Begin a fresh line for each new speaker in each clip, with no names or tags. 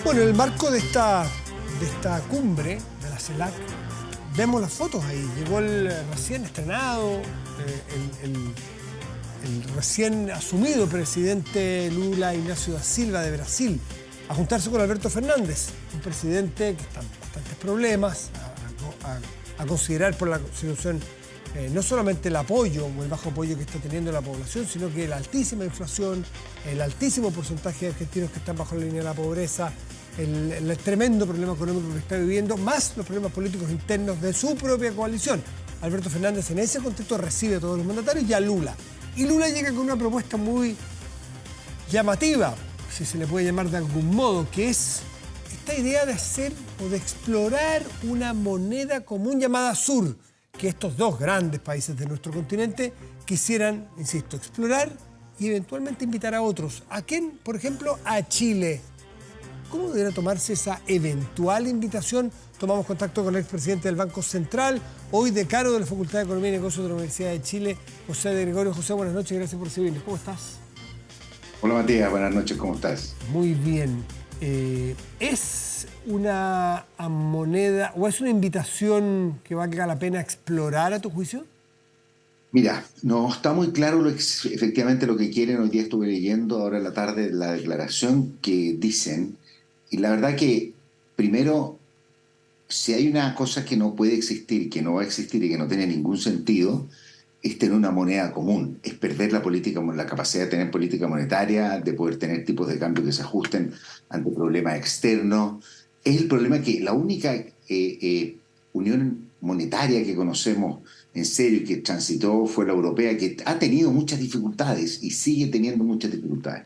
Bueno, en el marco de esta cumbre de la CELAC, vemos las fotos ahí. Llegó el recién estrenado, el recién asumido presidente Lula Inácio da Silva de Brasil a juntarse con Alberto Fernández, un presidente que está en bastantes problemas, a considerar por la situación no solamente el apoyo o el bajo apoyo que está teniendo la población, sino que la altísima inflación, el altísimo porcentaje de argentinos que están bajo la línea de la pobreza, el tremendo problema económico que está viviendo, más los problemas políticos internos de su propia coalición. Alberto Fernández en ese contexto recibe a todos los mandatarios y a Lula. Y Lula llega con una propuesta muy llamativa, si se le puede llamar de algún modo, que es esta idea de hacer o de explorar una moneda común llamada Sur, que estos dos grandes países de nuestro continente quisieran, insisto, explorar y eventualmente invitar a otros. ¿A quién? Por ejemplo, a Chile. ¿Cómo debería tomarse esa eventual invitación? Tomamos contacto con el expresidente del Banco Central, hoy decano de la Facultad de Economía y Negocios de la Universidad de Chile, José de Gregorio. José, buenas noches, gracias por recibirnos. ¿Cómo estás?
Hola Matías, buenas noches, ¿cómo estás?
Muy bien. ¿Es una moneda o es una invitación que valga la pena explorar a tu juicio?
Mira, no está muy claro efectivamente lo que quieren. Hoy día estuve leyendo ahora en la tarde la declaración que dicen, y la verdad que primero, si hay una cosa que no puede existir, que no va a existir y que no tiene ningún sentido, es tener una moneda común, es perder la capacidad de tener política monetaria, de poder tener tipos de cambio que se ajusten ante problemas externos. Es el problema que la única unión monetaria que conocemos en serio y que transitó fue la europea, que ha tenido muchas dificultades y sigue teniendo muchas dificultades.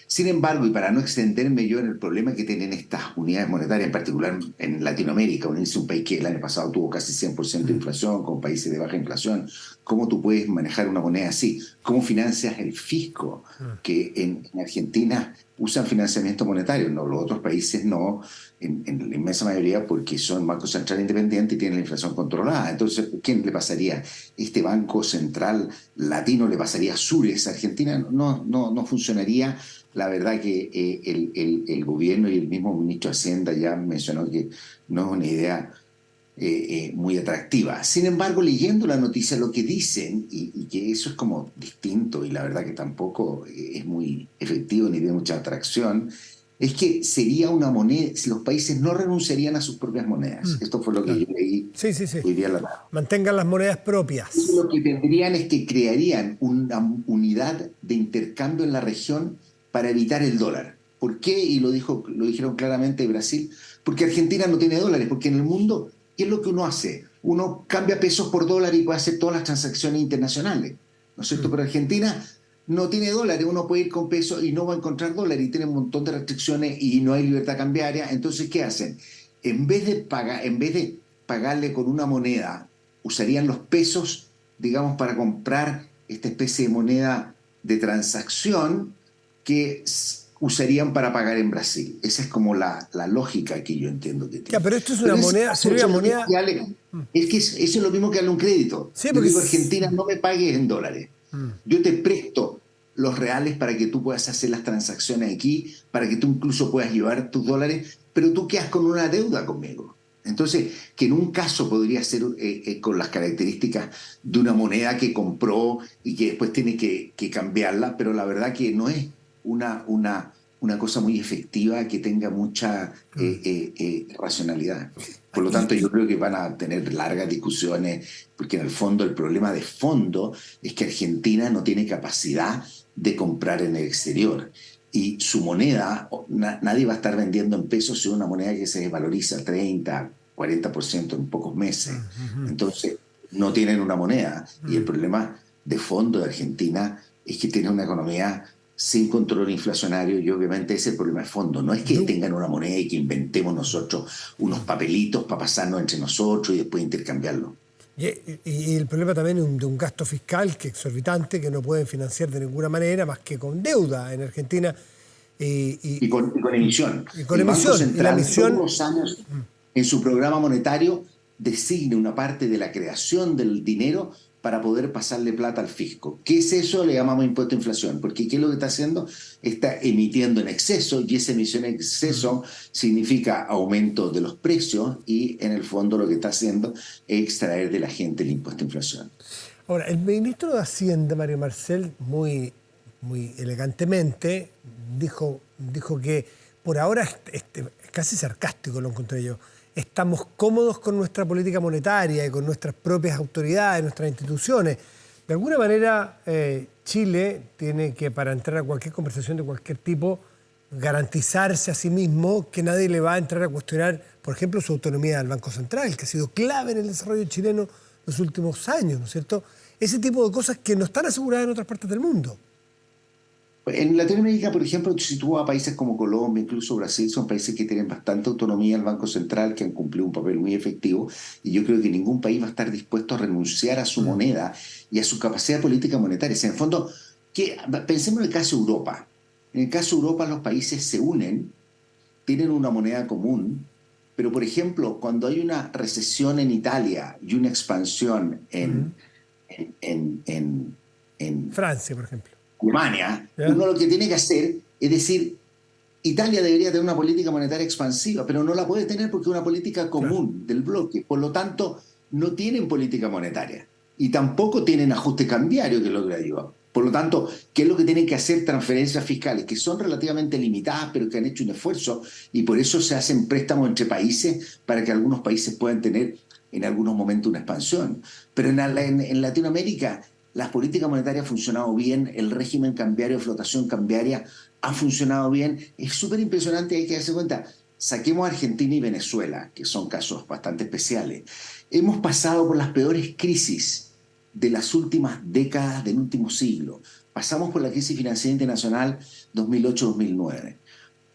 Sin embargo, y para no extenderme yo en el problema que tienen estas unidades monetarias, en particular en Latinoamérica, unirse un país que el año pasado tuvo casi 100% de inflación, con países de baja inflación, ¿cómo tú puedes manejar una moneda así? ¿Cómo financias el fisco? Que en Argentina usan financiamiento monetario, no, los otros países no, en la inmensa mayoría porque son bancos centrales independientes y tienen la inflación controlada. Entonces, ¿quién le pasaría? ¿Este Banco Central Latino le pasaría a Sures? Argentina no funcionaría. La verdad que el gobierno y el mismo ministro de Hacienda ya mencionó que no es una idea muy atractiva. Sin embargo, leyendo la noticia, lo que dicen, y que eso es como distinto, y la verdad que tampoco es muy efectivo ni tiene mucha atracción, es que sería una moneda, si los países no renunciarían a sus propias monedas. Esto fue lo que yo leí hoy día en la tarde.
Mantengan las monedas propias.
Y lo que tendrían es que crearían una unidad de intercambio en la región para evitar el dólar. ¿Por qué? Y lo dijeron claramente Brasil. Porque Argentina no tiene dólares, porque en el mundo, ¿qué es lo que uno hace? Uno cambia pesos por dólar y puede hacer todas las transacciones internacionales, ¿no es cierto? Pero Argentina no tiene dólares, uno puede ir con pesos y no va a encontrar dólares y tiene un montón de restricciones y no hay libertad cambiaria. Entonces, ¿qué hacen? En vez de pagarle con una moneda, usarían los pesos, digamos, para comprar esta especie de moneda de transacción que usarían para pagar en Brasil. Esa es como la lógica que yo entiendo que tiene.
Ya, pero esto es una moneda, sería una moneda...
Es que eso es lo mismo que darle un crédito.
Sí,
yo digo, Argentina, no me pagues en dólares. Yo te presto los reales para que tú puedas hacer las transacciones aquí, para que tú incluso puedas llevar tus dólares, pero tú quedas con una deuda conmigo. Entonces, que en un caso podría ser con las características de una moneda que compró y que después tiene que cambiarla, pero la verdad que no es una cosa muy efectiva que tenga mucha racionalidad. Por lo tanto, yo creo que van a tener largas discusiones, porque en el fondo el problema de fondo es que Argentina no tiene capacidad de comprar en el exterior. Y su moneda, nadie va a estar vendiendo en pesos, sino una moneda que se desvaloriza 30, 40% en pocos meses. Entonces, no tienen una moneda. Y el problema de fondo de Argentina es que tiene una economía sin control inflacionario, y obviamente ese es el problema de fondo. No es que tengan una moneda y que inventemos nosotros unos papelitos para pasarnos entre nosotros y después intercambiarlo.
Y el problema también es de un gasto fiscal que es exorbitante, que no pueden financiar de ninguna manera más que con deuda en Argentina.
Y con emisión.
Y con
el
emisión.
Banco Central,
la emisión,
todos los años, en su programa monetario, designa una parte de la creación del dinero para poder pasarle plata al fisco. ¿Qué es eso? Le llamamos impuesto a inflación, porque ¿qué es lo que está haciendo? Está emitiendo en exceso, y esa emisión en exceso significa aumento de los precios, y en el fondo lo que está haciendo es extraer de la gente el impuesto a inflación.
Ahora, el ministro de Hacienda, Mario Marcel, muy elegantemente, dijo que por ahora, casi sarcástico lo encontré yo, estamos cómodos con nuestra política monetaria y con nuestras propias autoridades, nuestras instituciones. De alguna manera, Chile tiene que, para entrar a cualquier conversación de cualquier tipo, garantizarse a sí mismo que nadie le va a entrar a cuestionar, por ejemplo, su autonomía del Banco Central, que ha sido clave en el desarrollo chileno los últimos años, ¿no es cierto? Ese tipo de cosas que no están aseguradas en otras partes del mundo.
En Latinoamérica, por ejemplo, si tú vas a países como Colombia, incluso Brasil, son países que tienen bastante autonomía al Banco Central, que han cumplido un papel muy efectivo, y yo creo que ningún país va a estar dispuesto a renunciar a su moneda y a su capacidad política monetaria. En el fondo, pensemos en el caso de Europa. En el caso de Europa, los países se unen, tienen una moneda común, pero, por ejemplo, cuando hay una recesión en Italia y una expansión en
Francia, por ejemplo.
Alemania,
¿Ya?
uno lo que tiene que hacer es decir, Italia debería tener una política monetaria expansiva, pero no la puede tener porque es una política común del bloque. Por lo tanto, no tienen política monetaria y tampoco tienen ajuste cambiario, que es lo que le ayuda. Por lo tanto, ¿qué es lo que tienen que hacer? Transferencias fiscales, que son relativamente limitadas, pero que han hecho un esfuerzo, y por eso se hacen préstamos entre países para que algunos países puedan tener en algunos momentos una expansión. Pero en Latinoamérica las políticas monetarias han funcionado bien, el régimen cambiario de flotación cambiaria ha funcionado bien. Es súper impresionante, hay que darse cuenta. Saquemos a Argentina y Venezuela, que son casos bastante especiales. Hemos pasado por las peores crisis de las últimas décadas del último siglo. Pasamos por la crisis financiera internacional 2008-2009.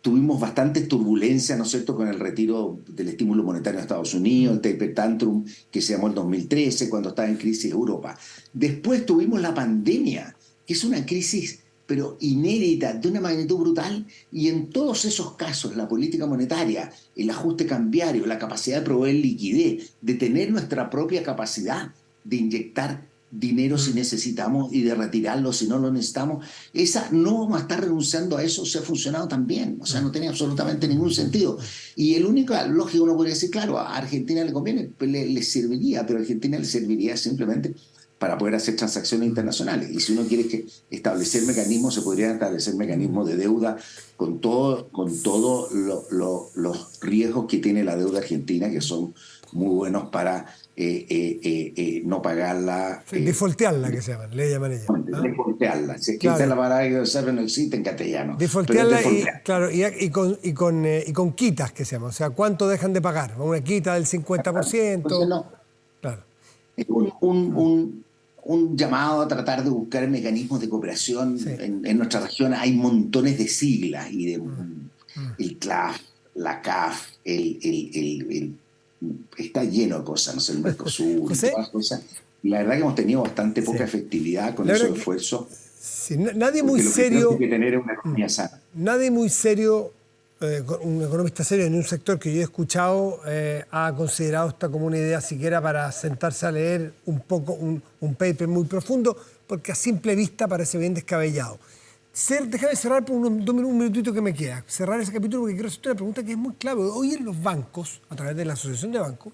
Tuvimos bastantes turbulencias, ¿no es cierto?, con el retiro del estímulo monetario de Estados Unidos, el taper tantrum que se llamó el 2013, cuando estaba en crisis Europa. Después tuvimos la pandemia, que es una crisis pero inédita, de una magnitud brutal, y en todos esos casos la política monetaria, el ajuste cambiario, la capacidad de proveer liquidez, de tener nuestra propia capacidad de inyectar dinero si necesitamos y de retirarlo si no lo necesitamos, esa no vamos a estar renunciando a eso, se ha funcionado también, o sea, no tiene absolutamente ningún sentido. Y el único, lógico, uno podría decir, claro, a Argentina le conviene, le serviría, pero a Argentina le serviría simplemente para poder hacer transacciones internacionales. Y si uno quiere establecer mecanismos, se podrían establecer mecanismos de deuda con todos los riesgos que tiene la deuda argentina, que son muy buenos para no pagarla.
Defaultearla, que se llama, le llaman ellos.
Defaultearla. Si
Claro.
esa es la palabra que sabe, no existe en castellano.
Defaultearla y con quitas, que se llama. O sea, ¿cuánto dejan de pagar? Una quita del 50%.
Entonces, no.
Claro.
Es un llamado a tratar de buscar mecanismos de cooperación.
Sí.
En nuestra región hay montones de siglas, y el CLAF, la CAF, está lleno de cosas, no sé, el Mercosur,
José,
todas las cosas. La verdad que hemos tenido bastante poca efectividad con esos esfuerzos.
Sí, nadie muy
Porque lo que
serio.
tenemos que tener es una economía sana.
Nadie muy serio, un economista serio en un sector que yo he escuchado, ha considerado esta como una idea siquiera para sentarse a leer un poco un paper muy profundo, porque a simple vista parece bien descabellado. Déjame cerrar por un minutito que me queda. Cerrar ese capítulo porque quiero hacerte una pregunta que es muy clave. Hoy en los bancos, a través de la Asociación de Bancos,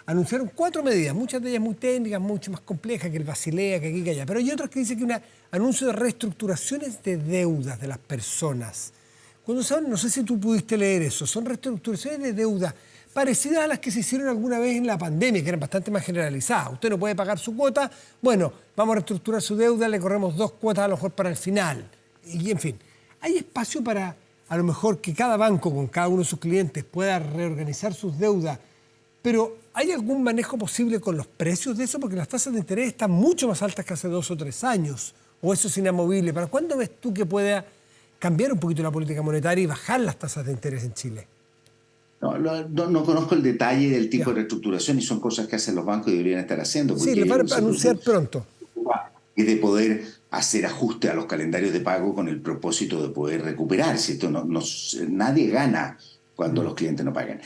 anunciaron 4 medidas, muchas de ellas muy técnicas, mucho más complejas que el Basilea, que aquí, que allá. Pero hay otras que dicen que un anuncio de reestructuraciones de deudas de las personas. Cuando saben, no sé si tú pudiste leer eso, son reestructuraciones de deudas parecidas a las que se hicieron alguna vez en la pandemia, que eran bastante más generalizadas. Usted no puede pagar su cuota, bueno, vamos a reestructurar su deuda, le corremos 2 cuotas a lo mejor para el final. Y en fin, hay espacio para, a lo mejor, que cada banco con cada uno de sus clientes pueda reorganizar sus deudas, pero ¿hay algún manejo posible con los precios de eso? Porque las tasas de interés están mucho más altas que hace 2 o 3 años, o eso es inamovible. ¿Para cuándo ves tú que pueda cambiar un poquito la política monetaria y bajar las tasas de interés en Chile?
No conozco el detalle del tipo de reestructuración, y son cosas que hacen los bancos y deberían estar haciendo.
Sí, les van a anunciar pronto.
Es de poder hacer ajuste a los calendarios de pago con el propósito de poder recuperar. Si esto nadie gana cuando los clientes no pagan.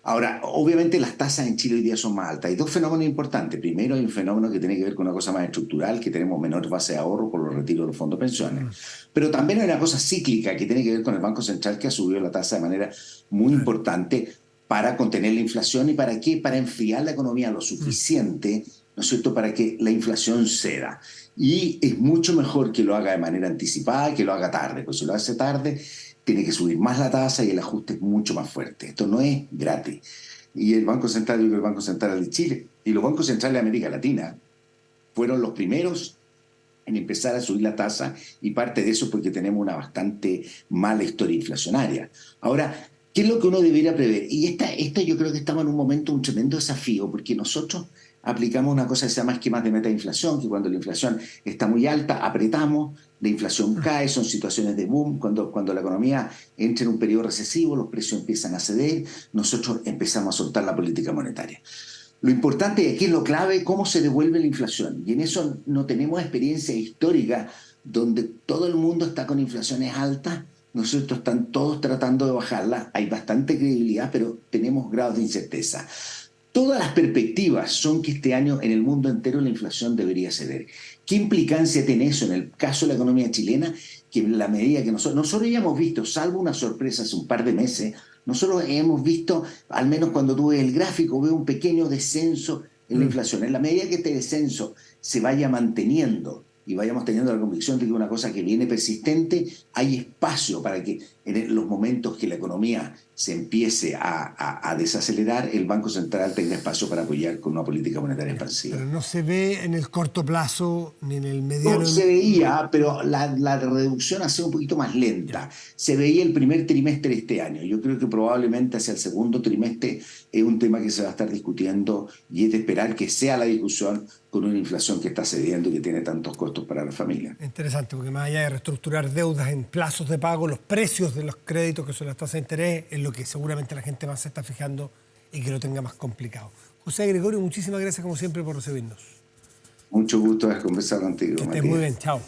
Ahora, obviamente las tasas en Chile hoy día son más altas. Hay dos fenómenos importantes. Primero, hay un fenómeno que tiene que ver con una cosa más estructural, que tenemos menor base de ahorro por los retiros de los fondos de pensiones. Pero también hay una cosa cíclica que tiene que ver con el Banco Central, que ha subido la tasa de manera muy importante para contener la inflación. ¿Y para qué? Para enfriar la economía lo suficiente, ¿no es cierto?, para que la inflación ceda. Y es mucho mejor que lo haga de manera anticipada que lo haga tarde, pues si lo hace tarde tiene que subir más la tasa y el ajuste es mucho más fuerte. Esto no es gratis. Y el Banco Central, yo creo que el Banco Central de Chile y los bancos centrales de América Latina fueron los primeros en empezar a subir la tasa, y parte de eso porque tenemos una bastante mala historia inflacionaria. Ahora, ¿qué es lo que uno debería prever? Y esta yo creo que estamos en un momento, un tremendo desafío, porque nosotros aplicamos una cosa que se llama esquemas de meta de inflación, que cuando la inflación está muy alta, apretamos, la inflación cae, son situaciones de boom, cuando la economía entra en un periodo recesivo, los precios empiezan a ceder, nosotros empezamos a soltar la política monetaria. Lo importante es, aquí es lo clave, cómo se devuelve la inflación. Y en eso no tenemos experiencia histórica donde todo el mundo está con inflaciones altas, nosotros están todos tratando de bajarla, hay bastante credibilidad, pero tenemos grados de incerteza. Todas las perspectivas son que este año en el mundo entero la inflación debería ceder. ¿Qué implicancia tiene eso en el caso de la economía chilena? Que en la medida que nosotros ya hemos visto, salvo una sorpresa hace un par de meses, nosotros hemos visto, al menos cuando tú ves el gráfico, veo un pequeño descenso en la inflación. En la medida que este descenso se vaya manteniendo y vayamos teniendo la convicción de que es una cosa que viene persistente, hay espacio para que en los momentos que la economía se empiece a desacelerar, el Banco Central tenga espacio para apoyar con una política monetaria expansiva.
Pero no se ve en el corto plazo ni en el mediano.
No, se veía, pero la reducción ha sido un poquito más lenta. Se veía el primer trimestre de este año. Yo creo que probablemente hacia el segundo trimestre es un tema que se va a estar discutiendo, y es de esperar que sea la discusión con una inflación que está cediendo y que tiene tantos costos para la familia.
Interesante, porque más allá de reestructurar deudas en plazos de pago, los precios de los créditos, que son las tasas de interés, es lo que seguramente la gente más se está fijando y que lo tenga más complicado. José Gregorio, muchísimas gracias como siempre por recibirnos.
Mucho gusto de conversar contigo.
Que estés muy bien, chao.